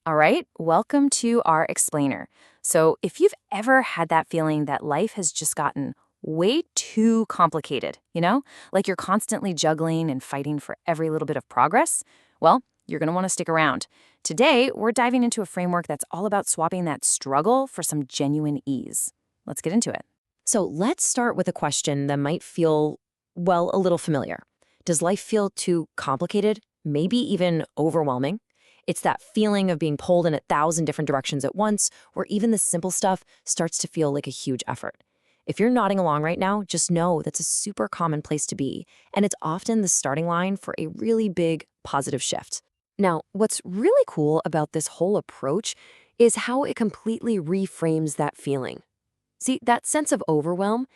All right, welcome to our explainer. So, if you've ever had that feeling that life has just gotten way too complicated, like you're constantly juggling and fighting for every little bit of progress, well, you're going to want to stick around. Today, we're diving into a framework that's all about swapping that struggle for some genuine ease. Let's get into it. So, let's start with a question that might feel, well, a little familiar. Does life feel too complicated? Maybe even overwhelming? It's that feeling of being pulled in 1,000 different directions at once, where even the simple stuff starts to feel like a huge effort. If you're nodding along right now, just know that's a super common place to be, and it's often the starting line for a really big positive shift. Now, what's really cool about this whole approach is how it completely reframes that feeling. See, that sense of overwhelm,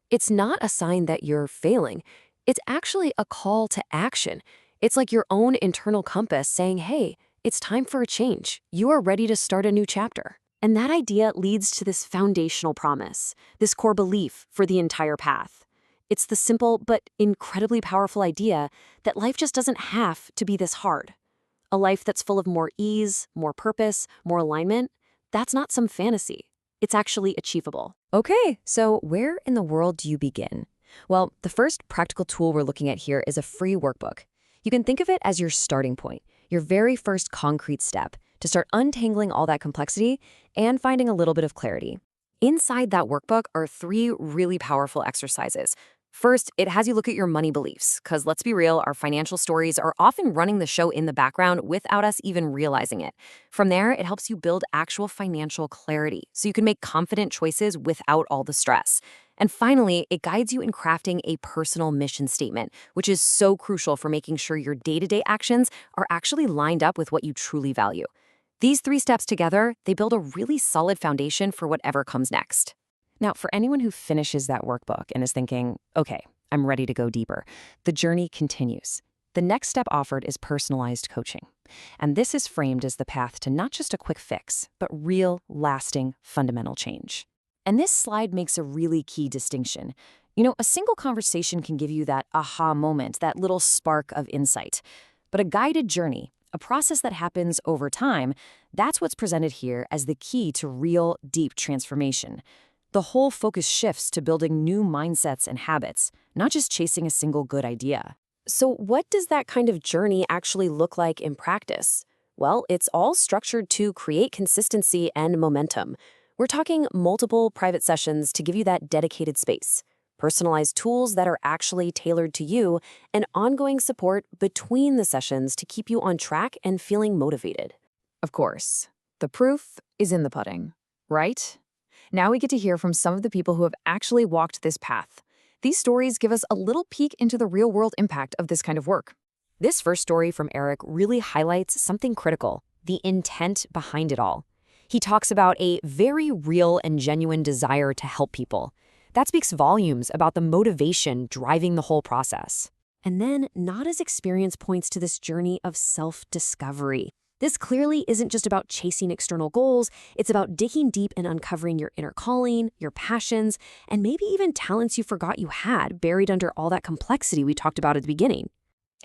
it's not a sign that you're failing. It's actually a call to action. It's like your own internal compass saying, hey, it's time for a change. You are ready to start a new chapter. And that idea leads to this foundational promise, this core belief for the entire path. It's the simple but incredibly powerful idea that life just doesn't have to be this hard. A life that's full of more ease, more purpose, more alignment, that's not some fantasy. It's actually achievable. Okay, so where in the world do you begin? Well, the first practical tool we're looking at here is a free workbook. You can think of it as your starting point, your very first concrete step to start untangling all that complexity and finding a little bit of clarity. Inside that workbook are 3 really powerful exercises. First, it has you look at your money beliefs, because let's be real, our financial stories are often running the show in the background without us even realizing it. From there, it helps you build actual financial clarity so you can make confident choices without all the stress. And finally, it guides you in crafting a personal mission statement, which is so crucial for making sure your day-to-day actions are actually lined up with what you truly value. These 3 steps together, they build a really solid foundation for whatever comes next. Now, for anyone who finishes that workbook and is thinking, okay, I'm ready to go deeper, the journey continues. The next step offered is personalized coaching. And this is framed as the path to not just a quick fix, but real, lasting, fundamental change. And this slide makes a really key distinction. A single conversation can give you that aha moment, that little spark of insight. But a guided journey, a process that happens over time, that's what's presented here as the key to real, deep transformation. The whole focus shifts to building new mindsets and habits, not just chasing a single good idea. So what does that kind of journey actually look like in practice? Well, it's all structured to create consistency and momentum. We're talking multiple private sessions to give you that dedicated space, personalized tools that are actually tailored to you, and ongoing support between the sessions to keep you on track and feeling motivated. Of course, the proof is in the pudding, right? Now we get to hear from some of the people who have actually walked this path. These stories give us a little peek into the real-world impact of this kind of work. This first story from Eric really highlights something critical, the intent behind it all. He talks about a very real and genuine desire to help people. That speaks volumes about the motivation driving the whole process. And then Nada's experience points to this journey of self-discovery. This clearly isn't just about chasing external goals, it's about digging deep and uncovering your inner calling, your passions, and maybe even talents you forgot you had buried under all that complexity we talked about at the beginning.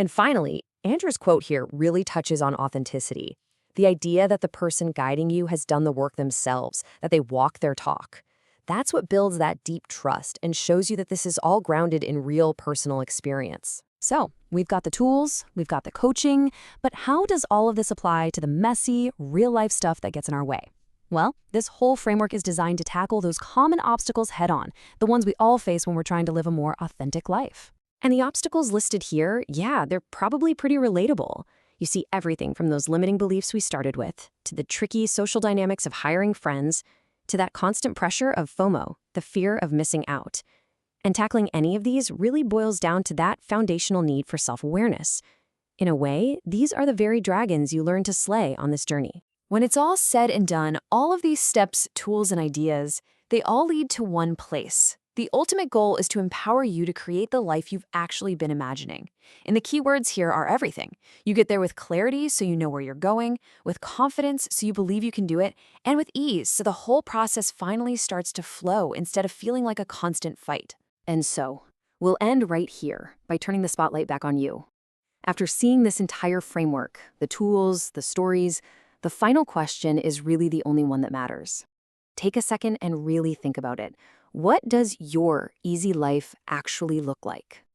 And finally, Andrew's quote here really touches on authenticity. The idea that the person guiding you has done the work themselves, that they walk their talk. That's what builds that deep trust and shows you that this is all grounded in real personal experience. So, we've got the tools, we've got the coaching, but how does all of this apply to the messy, real-life stuff that gets in our way? Well, this whole framework is designed to tackle those common obstacles head-on, the ones we all face when we're trying to live a more authentic life. And the obstacles listed here, yeah, they're probably pretty relatable. You see everything from those limiting beliefs we started with, to the tricky social dynamics of hiring friends, to that constant pressure of FOMO, the fear of missing out. And tackling any of these really boils down to that foundational need for self-awareness. In a way, these are the very dragons you learn to slay on this journey. When it's all said and done, all of these steps, tools, and ideas, they all lead to one place. The ultimate goal is to empower you to create the life you've actually been imagining. And the key words here are everything. You get there with clarity so you know where you're going, with confidence so you believe you can do it, and with ease so the whole process finally starts to flow instead of feeling like a constant fight. And so, we'll end right here by turning the spotlight back on you. After seeing this entire framework, the tools, the stories, The final question is really the only one that matters. Take a second and really think about it. What does your easy life actually look like?